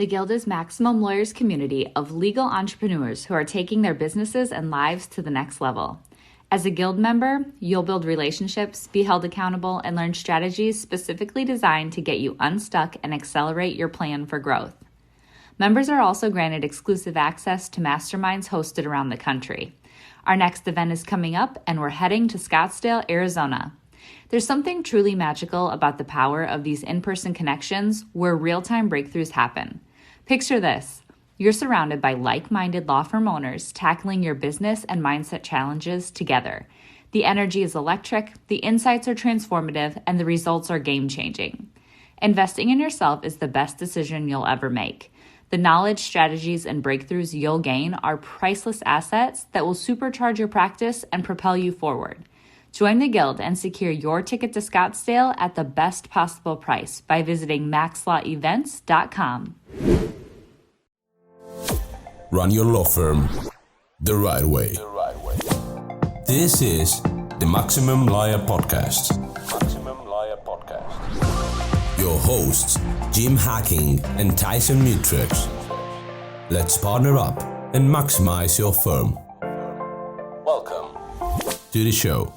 The Guild is Maximum Lawyers' community of legal entrepreneurs who are taking their businesses and lives to the next level. As a Guild member, you'll build relationships, be held accountable, and learn strategies specifically designed to get you unstuck and accelerate your plan for growth. Members are also granted exclusive access to masterminds hosted around the country. Our next event is coming up, and we're heading to Scottsdale, Arizona. There's something truly magical about the power of these in-person connections where real-time breakthroughs happen. Picture this. You're surrounded by like-minded law firm owners tackling your business and mindset challenges together. The energy is electric, the insights are transformative, and the results are game-changing. Investing in yourself is the best decision you'll ever make. The knowledge, strategies, and breakthroughs you'll gain are priceless assets that will supercharge your practice and propel you forward. Join the Guild and secure your ticket to Scottsdale at the best possible price by visiting maxlawevents.com. Run your law firm the right way. This is the Maximum Lawyer Podcast. Your hosts, Jim Hacking and Tyson Mutrux. Let's partner up and maximize your firm. Welcome to the show.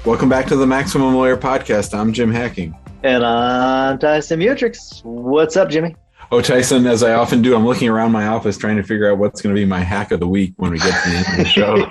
Welcome back to the Maximum Lawyer Podcast. I'm Jim Hacking. And I'm Tyson Mutrux. What's up, Jimmy? Oh, Tyson, as I often do, I'm looking around my office trying to figure out what's going to be my hack of the week when we get to the end of the show.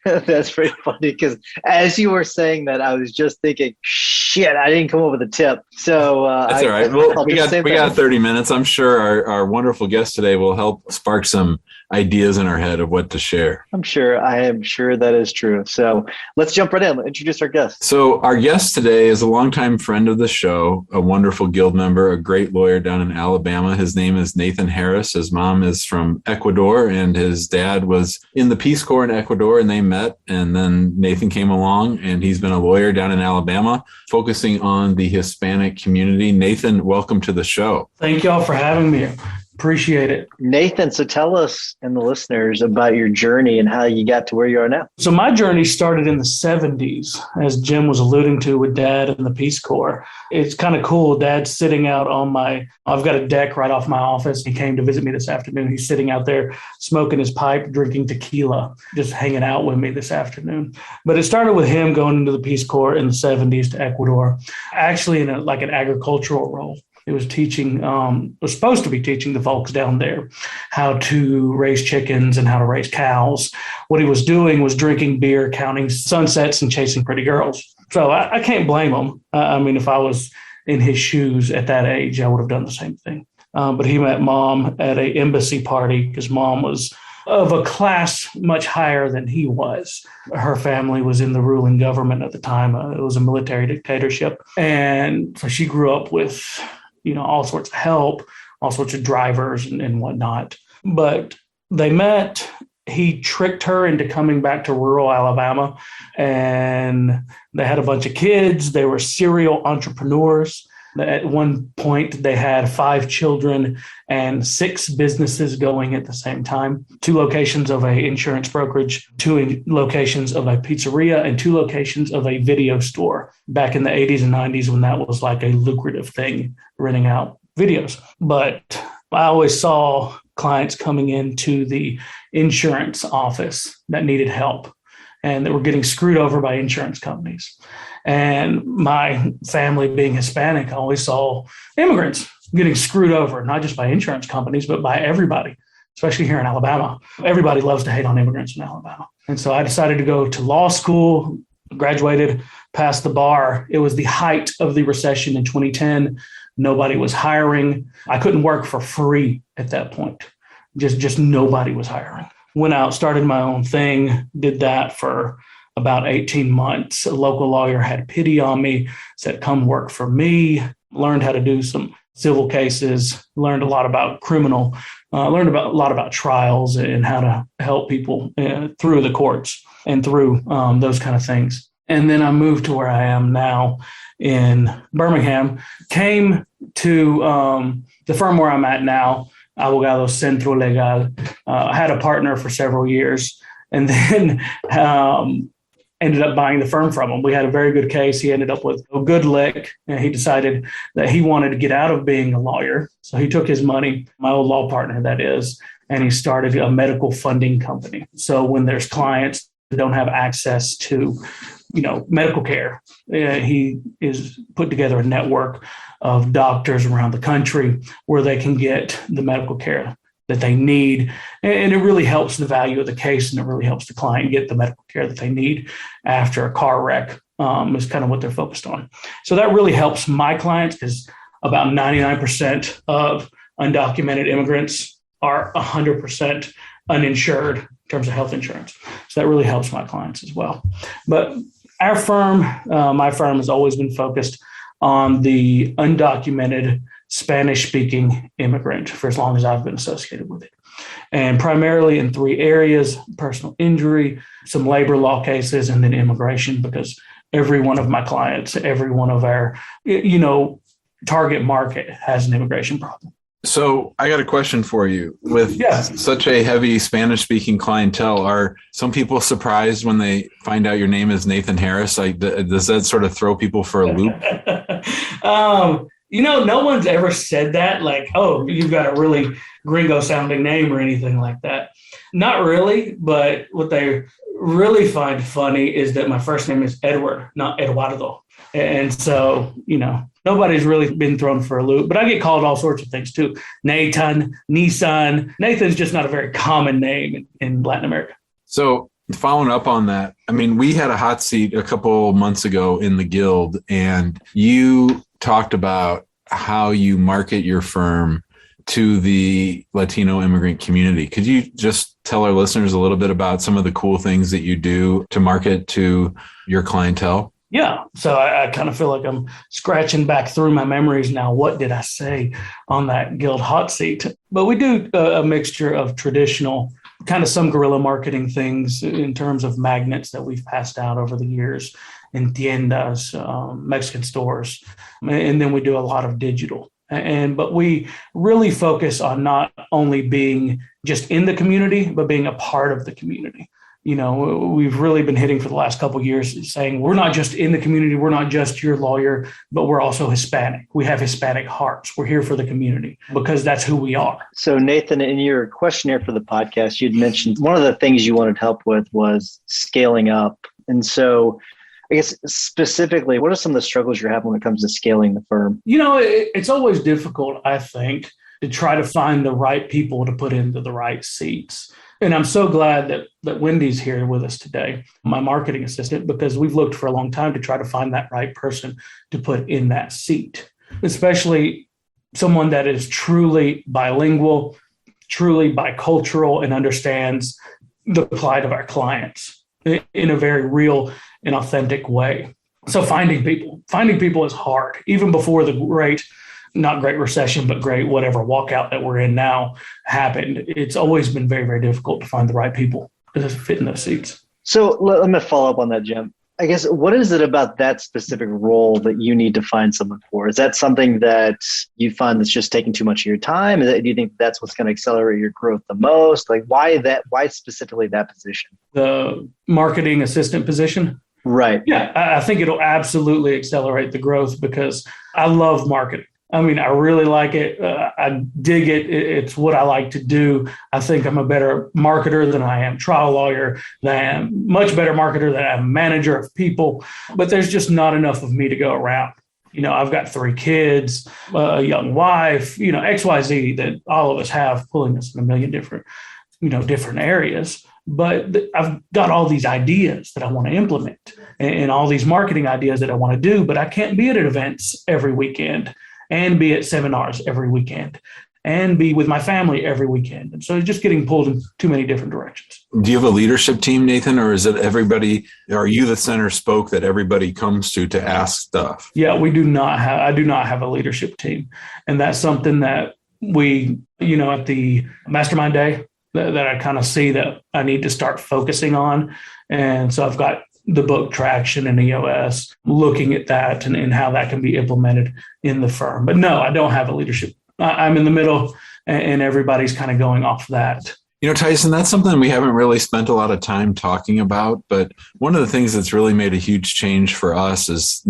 That's pretty funny because as you were saying that, I was just thinking, shit, I didn't come up with a tip. So that's all right. Well, we got 30 minutes. I'm sure our wonderful guest today will help spark some ideas in our head of what to share. I am sure that is true. So let's jump right in. Introduce our guest. So our guest today is a longtime friend of the show, a wonderful Guild member, a great lawyer down in Alabama. His name is Nathan Harris. His mom is from Ecuador and his dad was in the Peace Corps in Ecuador, and they met. And then Nathan came along and he's been a lawyer down in Alabama, focusing on the Hispanic community. Nathan, welcome to the show. Thank y'all for having me. Appreciate it. Nathan, so tell us and the listeners about your journey and how you got to where you are now. So my journey started in the 70s, as Jim was alluding to with Dad and the Peace Corps. It's kind of cool. Dad's sitting out on I've got a deck right off my office. He came to visit me this afternoon. He's sitting out there smoking his pipe, drinking tequila, just hanging out with me this afternoon. But it started with him going into the Peace Corps in the 70s to Ecuador, actually in an agricultural role. It was was supposed to be teaching the folks down there how to raise chickens and how to raise cows. What he was doing was drinking beer, counting sunsets, and chasing pretty girls. So I can't blame him. I mean, if I was in his shoes at that age, I would have done the same thing. But he met Mom at an embassy party because Mom was of a class much higher than he was. Her family was in the ruling government at the time. It was a military dictatorship. And so she grew up with all sorts of help, all sorts of drivers and whatnot. But they met. He tricked her into coming back to rural Alabama, and they had a bunch of kids. They were serial entrepreneurs. At one point, they had 5 children and 6 businesses going at the same time. 2 locations of an insurance brokerage, 2 locations of a pizzeria, and 2 locations of a video store back in the 80s and 90s when that was like a lucrative thing, renting out videos. But I always saw clients coming into the insurance office that needed help and that were getting screwed over by insurance companies. And my family being Hispanic, I always saw immigrants getting screwed over, not just by insurance companies, but by everybody, especially here in Alabama. Everybody loves to hate on immigrants in Alabama. And so I decided to go to law school, graduated, passed the bar. It was the height of the recession in 2010. Nobody was hiring. I couldn't work for free at that point. Just nobody was hiring. Went out, started my own thing, did that for about 18 months. A local lawyer had pity on me, said, come work for me, learned how to do some civil cases, learned a lot about learned a lot about trials and how to help people through the courts and through those kind of things. And then I moved to where I am now in Birmingham, came to the firm where I'm at now, Abogados Centro Legal. I had a partner for several years. And then ended up buying the firm from him. We had a very good case. He ended up with a good lick, and he decided that he wanted to get out of being a lawyer. So he took his money, my old law partner, that is, and he started a medical funding company. So when there's clients that don't have access to, medical care, he is put together a network of doctors around the country where they can get the medical care that they need. And it really helps the value of the case, and it really helps the client get the medical care that they need after a car wreck, is kind of what they're focused on. So that really helps my clients, because about 99% of undocumented immigrants are 100% uninsured in terms of health insurance. So that really helps my clients as well. But our firm, my firm, has always been focused on the undocumented Spanish-speaking immigrant for as long as I've been associated with it. And primarily in 3 areas: personal injury, some labor law cases, and then immigration, because every one of my clients, every one of our, target market has an immigration problem. So I got a question for you. With such a heavy Spanish-speaking clientele, are some people surprised when they find out your name is Nathan Harris? Like, does that sort of throw people for a loop? No one's ever said that, like, oh, you've got a really gringo-sounding name or anything like that. Not really, but what they really find funny is that my first name is Edward, not Eduardo. And so, nobody's really been thrown for a loop, but I get called all sorts of things too. Nathan, Nissan. Nathan's just not a very common name in Latin America. So following up on that, we had a hot seat a couple months ago in the Guild, and you talked about how you market your firm to the Latino immigrant community. Could you just tell our listeners a little bit about some of the cool things that you do to market to your clientele? Yeah. So I kind of feel like I'm scratching back through my memories now. What did I say on that Guild hot seat? But we do a mixture of traditional, kind of some guerrilla marketing things in terms of magnets that we've passed out over the years in tiendas, Mexican stores. And then we do a lot of digital. But we really focus on not only being just in the community, but being a part of the community. We've really been hitting for the last couple of years saying we're not just in the community, we're not just your lawyer, but we're also Hispanic. We have Hispanic hearts. We're here for the community because that's who we are. So Nathan, in your questionnaire for the podcast, you'd mentioned one of the things you wanted help with was scaling up. And so I guess specifically, what are some of the struggles you're having when it comes to scaling the firm? It's always difficult, I think, to try to find the right people to put into the right seats. And I'm so glad that Wendy's here with us today, my marketing assistant, because we've looked for a long time to try to find that right person to put in that seat, especially someone that is truly bilingual, truly bicultural, and understands the plight of our clients in a very real and authentic way. So finding people is hard, even before the not great recession, but great whatever walkout that we're in now happened. It's always been very, very difficult to find the right people to fit in those seats. So let me follow up on that, Jim. I guess, what is it about that specific role that you need to find someone for? Is that something that you find that's just taking too much of your time? Do you think that's what's going to accelerate your growth the most? Like, why specifically that position? The marketing assistant position? Right. Yeah, I think it'll absolutely accelerate the growth because I love marketing. I really like it. I dig it. It's what I like to do. I think I'm a better marketer than I am trial lawyer, than I am much better marketer than I am manager of people. But there's just not enough of me to go around. I've got 3 kids, a young wife, XYZ that all of us have pulling us in a million different areas. But I've got all these ideas that I want to implement and all these marketing ideas that I want to do, but I can't be at events every weekend and be at seminars every weekend and be with my family every weekend. And so it's just getting pulled in too many different directions. Do you have a leadership team, Nathan, or is it everybody? Are you the center spoke that everybody comes to ask stuff? Yeah, I do not have a leadership team. And that's something that we, at the mastermind day that I kind of see that I need to start focusing on. And so I've got the book Traction and EOS, looking at that and how that can be implemented in the firm. But no, I don't have a leadership. I'm in the middle and everybody's kind of going off that. Tyson, that's something we haven't really spent a lot of time talking about. But one of the things that's really made a huge change for us is,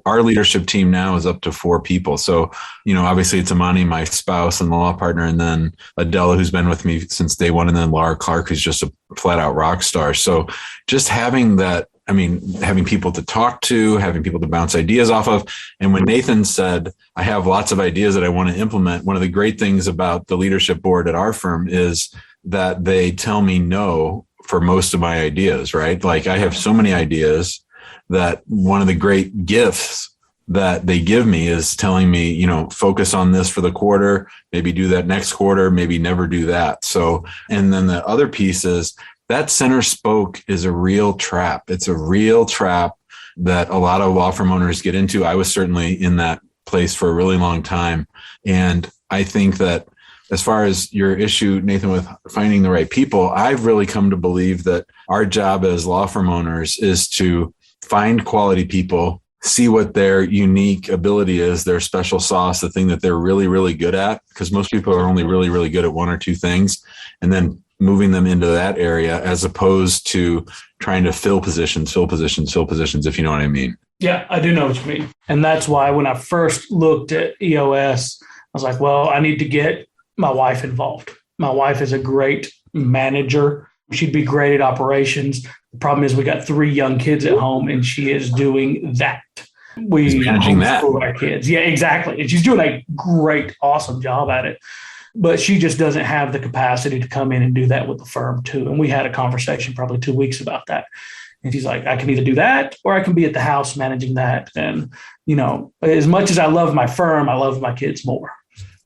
our leadership team now is up to 4 people. So, obviously it's Amani, my spouse and law partner, and then Adela, who's been with me since day one, and then Laura Clark, who's just a flat out rock star. So just having that, having people to talk to, having people to bounce ideas off of. And when Nathan said, I have lots of ideas that I want to implement, one of the great things about the leadership board at our firm is that they tell me no for most of my ideas, right? Like I have so many ideas that one of the great gifts that they give me is telling me, focus on this for the quarter, maybe do that next quarter, maybe never do that. So, and then the other piece is that center spoke is a real trap. It's a real trap that a lot of law firm owners get into. I was certainly in that place for a really long time. And I think that as far as your issue, Nathan, with finding the right people, I've really come to believe that our job as law firm owners is to find quality people, see what their unique ability is, their special sauce, the thing that they're really, really good at, because most people are only really, really good at one or two things, and then moving them into that area as opposed to trying to fill positions, if you know what I mean. Yeah, I do know what you mean. And that's why when I first looked at EOS, I was like, well, I need to get my wife involved. My wife is a great manager. She'd be great at operations. The problem is we got 3 young kids at home and she is doing that. We homeschool our kids. Yeah, exactly. And she's doing a great, awesome job at it. But she just doesn't have the capacity to come in and do that with the firm too. And we had a conversation probably 2 weeks about that. And she's like, I can either do that or I can be at the house managing that. And, as much as I love my firm, I love my kids more.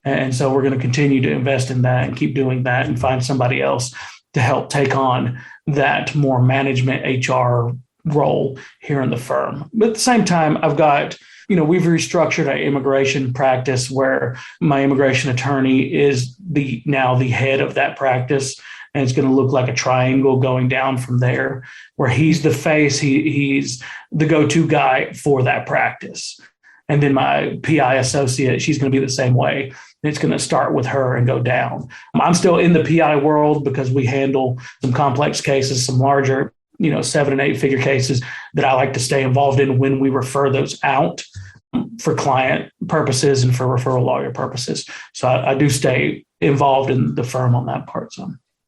And so we're going to continue to invest in that and keep doing that and find somebody else to help take on that more management HR role here in the firm. But at the same time, I've got, we've restructured our immigration practice where my immigration attorney is now the head of that practice. And it's going to look like a triangle going down from there, where he's the face, he's the go-to guy for that practice. And then my PI associate, she's going to be the same way. It's going to start with her and go down. I'm still in the PI world because we handle some complex cases, some larger, 7 and 8 figure cases that I like to stay involved in when we refer those out for client purposes and for referral lawyer purposes. So I do stay involved in the firm on that part.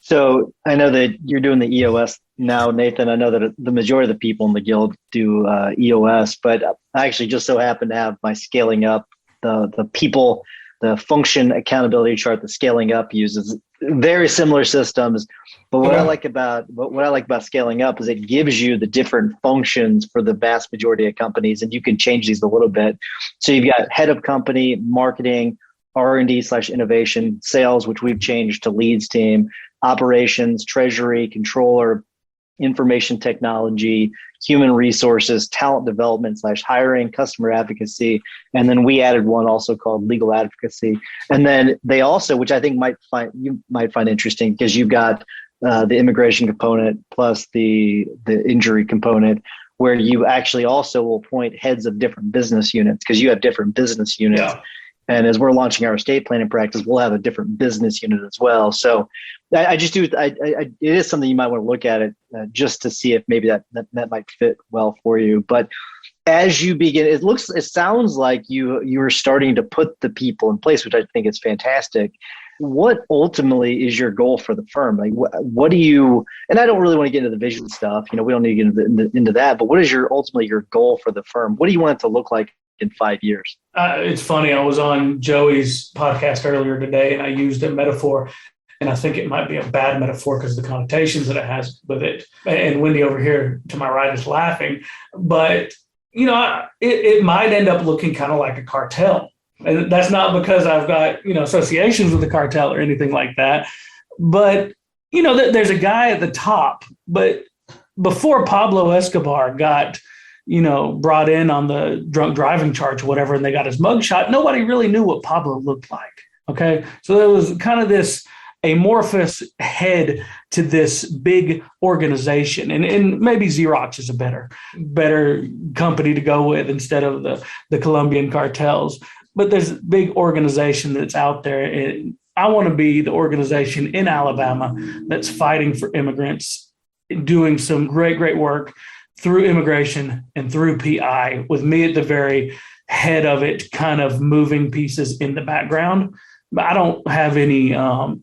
So I know that you're doing the EOS now, Nathan. I know that the majority of the people in the guild do EOS, but I actually just so happen to have my scaling up, the people, the function accountability chart, the scaling up uses very similar systems. But what I like about scaling up is it gives you the different functions for the vast majority of companies, and you can change these a little bit. So you've got head of company, marketing, R&D/innovation, sales, which we've changed to leads team, operations, treasury, controller, information technology, human resources, talent development/hiring, customer advocacy. And then we added one also called legal advocacy. And then they also, which I think you might find interesting, because you've got the immigration component plus the injury component, where you actually also will appoint heads of different business units, because you have different business units. Yeah. And as we're launching our estate planning practice, we'll have a different business unit as well. So it is something you might want to look at it just to see if maybe that might fit well for you. But as you begin, it sounds like you are starting to put the people in place, which I think is fantastic. What ultimately is your goal for the firm? Like, what do you? And I don't really want to get into the vision stuff. We don't need to get into that. But what is ultimately your goal for the firm? What do you want it to look like in 5 years? It's funny. I was on Joey's podcast earlier today, and I used a metaphor, and I think it might be a bad metaphor because of the connotations that it has with it. And Wendy over here to my right is laughing, but it might end up looking kind of like a cartel. And that's not because I've got, associations with the cartel or anything like that. But, there's a guy at the top. But before Pablo Escobar got, brought in on the drunk driving charge or whatever, and they got his mugshot, nobody really knew what Pablo looked like. Okay. So there was kind of this amorphous head to this big organization. And maybe Xerox is a better company to go with instead of the Colombian cartels. But there's a big organization that's out there. And I want to be the organization in Alabama that's fighting for immigrants, doing some great, great work through immigration and through PI, with me at the very head of it, kind of moving pieces in the background. But I don't have any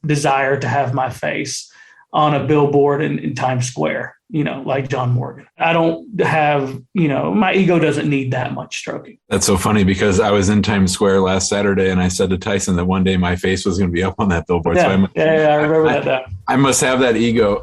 desire to have my face on a billboard in Times Square, like John Morgan. I don't have, my ego doesn't need that much stroking. That's so funny, because I was in Times Square last Saturday and I said to Tyson that one day my face was going to be up on that billboard. Yeah, so I remember that. I must have that ego.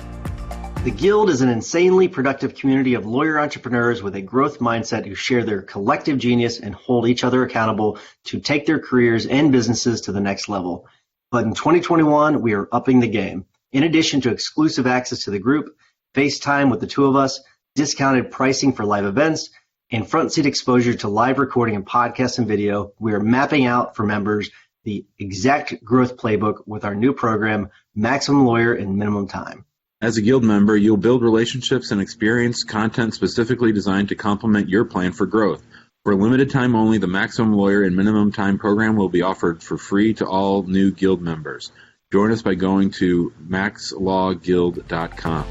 The Guild is an insanely productive community of lawyer entrepreneurs with a growth mindset who share their collective genius and hold each other accountable to take their careers and businesses to the next level. But in 2021, we are upping the game. In addition to exclusive access to the group, FaceTime with the two of us, discounted pricing for live events, and front seat exposure to live recording and podcasts and video, we are mapping out for members the exact growth playbook with our new program, Maximum Lawyer in Minimum Time. As a Guild member, you'll build relationships and experience content specifically designed to complement your plan for growth. For a limited time only, the Maximum Lawyer in Minimum Time program will be offered for free to all new Guild members. Join us by going to maxlawguild.com.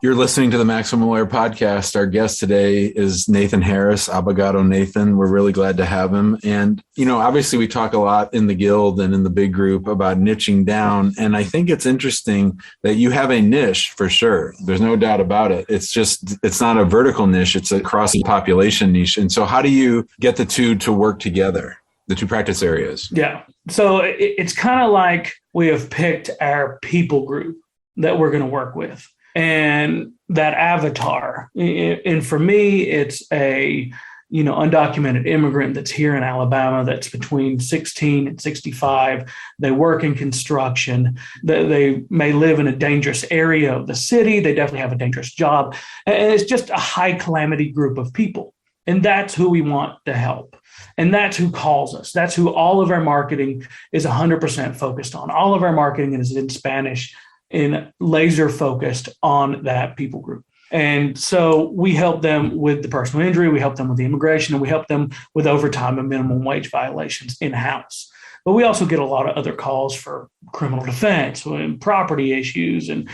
You're listening to the Maximum Lawyer Podcast. Our guest today is Nathan Harris, Abogado Nathan. We're really glad to have him. And, obviously we talk a lot in the Guild and in the big group about niching down. And I think it's interesting that you have a niche for sure. There's no doubt about it. It's not a vertical niche. It's a cross-population niche. And so how do you get the two to work together, the two practice areas? Yeah. So it's kind of like we have picked our people group that we're going to work with. And that avatar, and for me, it's a, undocumented immigrant that's here in Alabama, that's between 16 and 65. They work in construction. They may live in a dangerous area of the city. They definitely have a dangerous job. And it's just a high calamity group of people. And that's who we want to help. And that's who calls us. That's who all of our marketing is 100% focused on. All of our marketing is in Spanish, and laser focused on that people group. And so we help them with the personal injury, we help them with the immigration, and we help them with overtime and minimum wage violations in-house. But we also get a lot of other calls for criminal defense and property issues. And,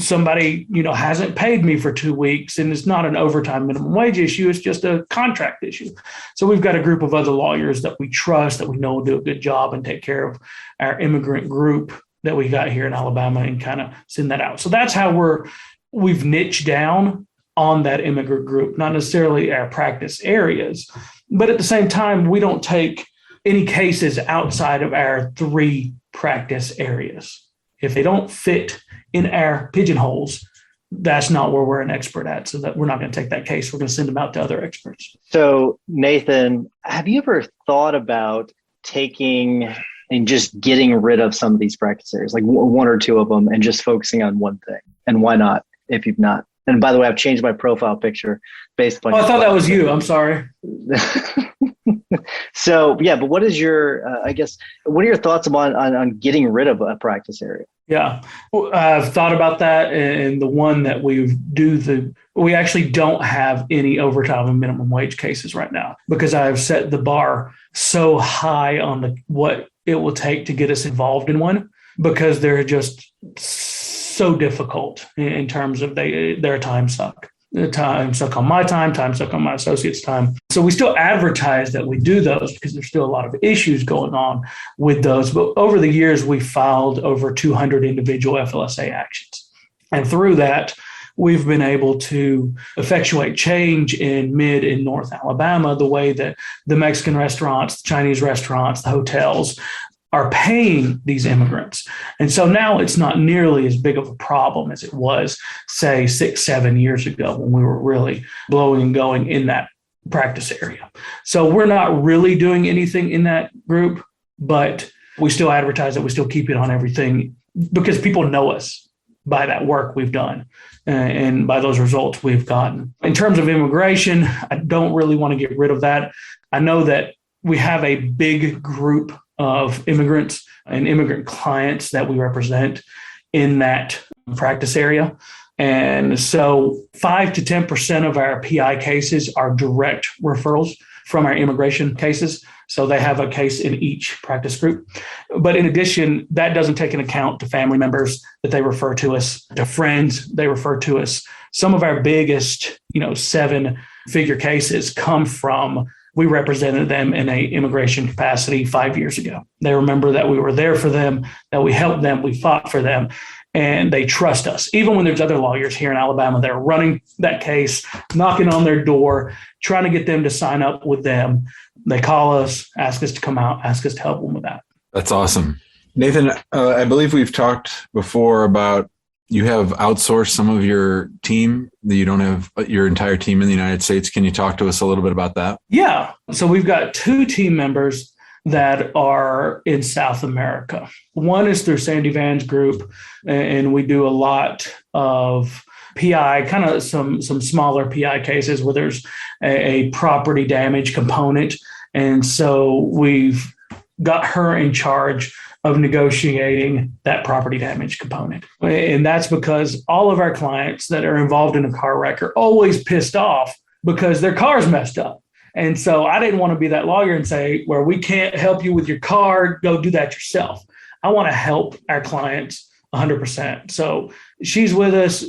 somebody, hasn't paid me for 2 weeks, and it's not an overtime minimum wage issue. It's just a contract issue. So we've got a group of other lawyers that we trust, that we know will do a good job and take care of our immigrant group that we got here in Alabama, and kind of send that out. So that's how we've niched down on that immigrant group, not necessarily our practice areas, but at the same time, we don't take any cases outside of our 3 practice areas. If they don't fit in our pigeonholes, that's not where we're an expert at. So that we're not going to take that case. We're going to send them out to other experts. So Nathan, have you ever thought about taking and just getting rid of some of these practice areas, like 1 or 2 of them, and just focusing on one thing? And why not, if you've not? And by the way, I've changed my profile picture based on. Oh, I thought that was you. I'm sorry. So, yeah, but what is your, what are your thoughts on getting rid of a practice area? Yeah, I've thought about that. And the one that we actually don't have any overtime and minimum wage cases right now, because I've set the bar so high on what it will take to get us involved in one, because they're just so difficult in terms of their time suck. The time suck on my time suck on my associate's time. So we still advertise that we do those, because there's still a lot of issues going on with those. But over the years, we filed over 200 individual FLSA actions. And through that, we've been able to effectuate change in Mid and North Alabama, the way that the Mexican restaurants, the Chinese restaurants, the hotels are paying these immigrants. And so now it's not nearly as big of a problem as it was, say, 6-7 years ago, when we were really blowing and going in that practice area. So we're not really doing anything in that group, but we still advertise it. We still keep it on everything, because people know us by that work we've done and by those results we've gotten. In terms of immigration, I don't really want to get rid of that. I know that we have a big group of immigrants and immigrant clients that we represent in that practice area. And so 5 to 10% of our PI cases are direct referrals from our immigration cases. So they have a case in each practice group. But in addition, that doesn't take into account to family members that they refer to us, to friends they refer to us. Some of our biggest, 7-figure cases come from, we represented them in an immigration capacity 5 years ago. They remember that we were there for them, that we helped them, we fought for them, and they trust us. Even when there's other lawyers here in Alabama that are running that case, knocking on their door, trying to get them to sign up with them, they call us, ask us to come out, ask us to help them with that. That's awesome. Nathan, I believe we've talked before about you have outsourced some of your team, that you don't have your entire team in the United States. Can you talk to us a little bit about that? Yeah. So we've got 2 team members that are in South America. One is through Sandy Van's group, and we do a lot of PI, kind of some smaller PI cases where there's a property damage component. And so we've got her in charge of negotiating that property damage component. And that's because all of our clients that are involved in a car wreck are always pissed off because their car's messed up. And so I didn't want to be that lawyer and say, well, we can't help you with your car, go do that yourself. I want to help our clients 100%. So she's with us,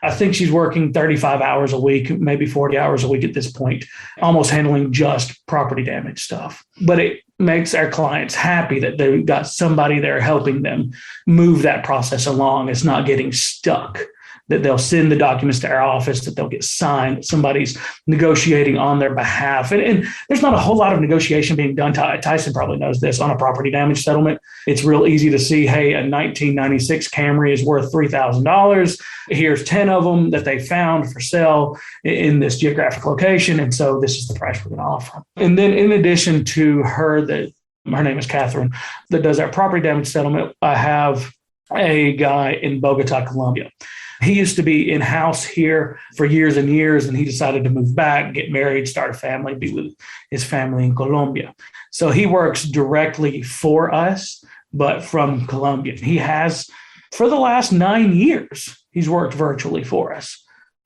I think she's working 35 hours a week, maybe 40 hours a week at this point, almost handling just property damage stuff. But it makes our clients happy that they've got somebody there helping them move that process along. It's not getting stuck, that they'll send the documents to our office, that they'll get signed, that somebody's negotiating on their behalf. And there's not a whole lot of negotiation being done. Tyson probably knows this on a property damage settlement. It's real easy to see, hey, a 1996 Camry is worth $3,000. Here's 10 of them that they found for sale in this geographic location. And so this is the price we're going to offer. And then in addition to her, her name is Catherine, that does our property damage settlement, I have a guy in Bogota, Colombia. He used to be in-house here for years and years, and he decided to move back, get married, start a family, be with his family in Colombia. So he works directly for us, but from Colombia. He has, for the last 9 years, he's worked virtually for us.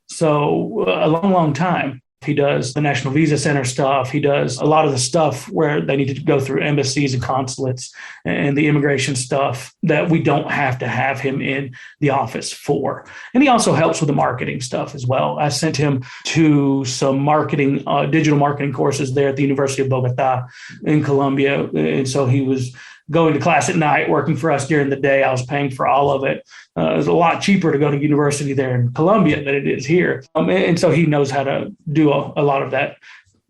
So a long, long time. He does the National Visa Center stuff. He does a lot of the stuff where they need to go through embassies and consulates and the immigration stuff that we don't have to have him in the office for. And he also helps with the marketing stuff as well. I sent him to some marketing, digital marketing courses there at the University of Bogota in Colombia. And so he was going to class at night, working for us during the day. I was paying for all of it. It was a lot cheaper to go to university there in Colombia than it is here. And so he knows how to do a lot of that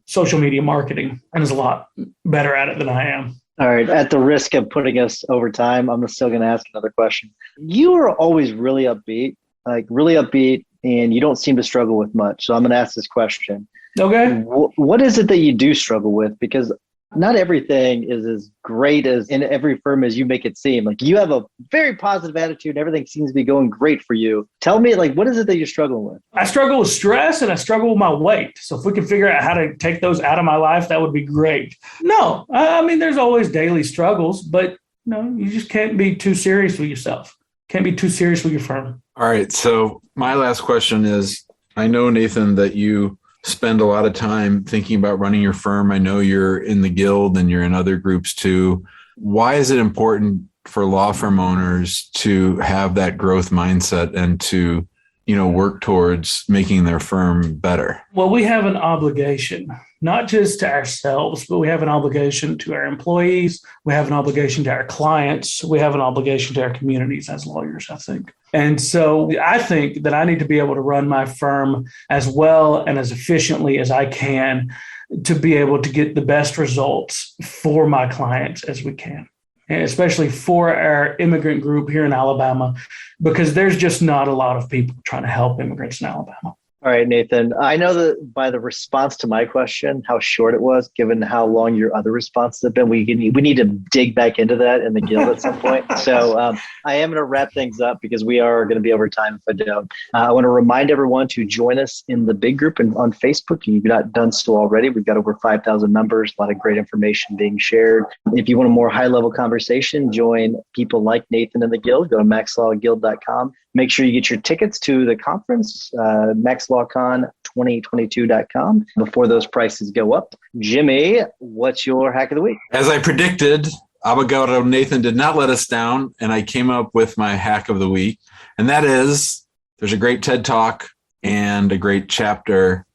social media marketing and is a lot better at it than I am. All right. At the risk of putting us over time, I'm still going to ask another question. You are always really upbeat, and you don't seem to struggle with much. So I'm going to ask this question. Okay. What is it that you do struggle with? Because not everything is as great as in every firm as you make it seem. Like, you have a very positive attitude and everything seems to be going great for you. Tell me, what is it that you're struggling with? I struggle with stress and I struggle with my weight. So if we can figure out how to take those out of my life, that would be great. No, I mean, there's always daily struggles, but you just can't be too serious with yourself. Can't be too serious with your firm. All right. So my last question is, I know, Nathan, that you spend a lot of time thinking about running your firm. I know you're in the guild and you're in other groups too. Why is it important for law firm owners to have that growth mindset and to, work towards making their firm better? Well, we have an obligation, not just to ourselves, but we have an obligation to our employees. We have an obligation to our clients. We have an obligation to our communities as lawyers, I think. And so I think that I need to be able to run my firm as well and as efficiently as I can to be able to get the best results for my clients as we can, and especially for our immigrant group here in Alabama, because there's just not a lot of people trying to help immigrants in Alabama. All right, Nathan, I know that by the response to my question, how short it was, given how long your other responses have been, we need to dig back into that in the guild at some point. So I am going to wrap things up because we are going to be over time if I don't. I want to remind everyone to join us in the big group on Facebook. If you've not done so already, we've got over 5,000 members, a lot of great information being shared. If you want a more high-level conversation, join people like Nathan in the guild. Go to maxlawguild.com. Make sure you get your tickets to the conference, MaxLawCon 2022.com before those prices go up. Jimmy, what's your hack of the week? As I predicted, Abogado Nathan did not let us down, and I came up with my hack of the week. And that is, there's a great TED Talk and a great chapter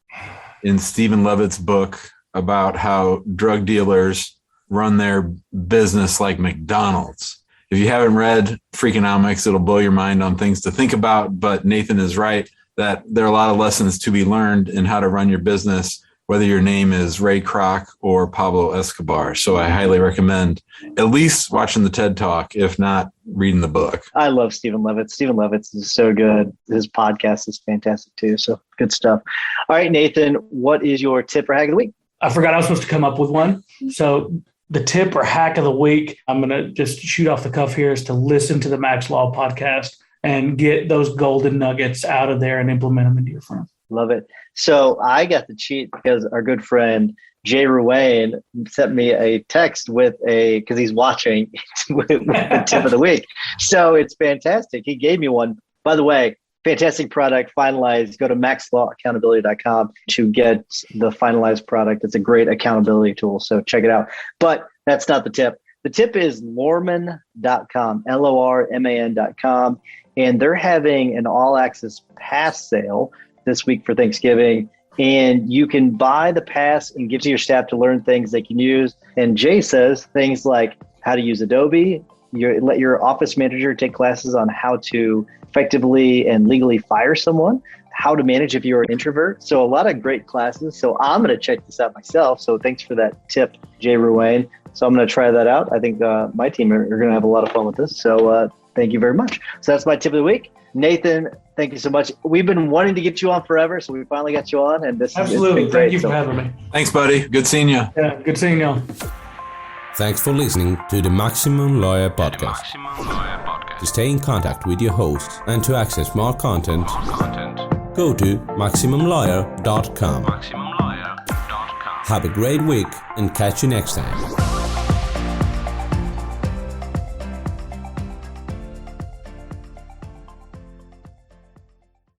in Stephen Levitt's book about how drug dealers run their business like McDonald's. If you haven't read Freakonomics, it'll blow your mind on things to think about. But Nathan is right that there are a lot of lessons to be learned in how to run your business, whether your name is Ray Kroc or Pablo Escobar. So I highly recommend at least watching the TED Talk, if not reading the book. I love Stephen Levitt. Stephen Levitt is so good. His podcast is fantastic too. So good stuff. All right, Nathan, what is your tip or hack of the week? I forgot I was supposed to come up with one. So the tip or hack of the week, I'm going to just shoot off the cuff here, is to listen to the Max Law podcast and get those golden nuggets out of there and implement them into your firm. Love it. So I got the cheat because our good friend Jay Ruane sent me a text because he's watching with the tip of the week. So it's fantastic. He gave me one. By the way, fantastic product, finalized. Go to maxlawaccountability.com to get the finalized product. It's a great accountability tool. So check it out. But that's not the tip. The tip is lorman.com, LORMAN.com. And they're having an all access pass sale this week for Thanksgiving. And you can buy the pass and give to your staff to learn things they can use. And Jay says things like how to use Adobe. Let your office manager take classes on how to effectively and legally fire someone, how to manage if you're an introvert. So a lot of great classes. So I'm going to check this out myself. So thanks for that tip, Jay Ruane. So I'm going to try that out. I think my team are going to have a lot of fun with this. So thank you very much. So that's my tip of the week. Nathan, thank you so much. We've been wanting to get you on forever, so we finally got you on. And this Absolutely. It's been great. Thank you for having me. Thanks, buddy. Good seeing you. Yeah, good seeing y'all. Thanks for listening to the Maximum Lawyer Podcast. To stay in contact with your host and to access more content, go to MaximumLawyer.com. Have a great week and catch you next time.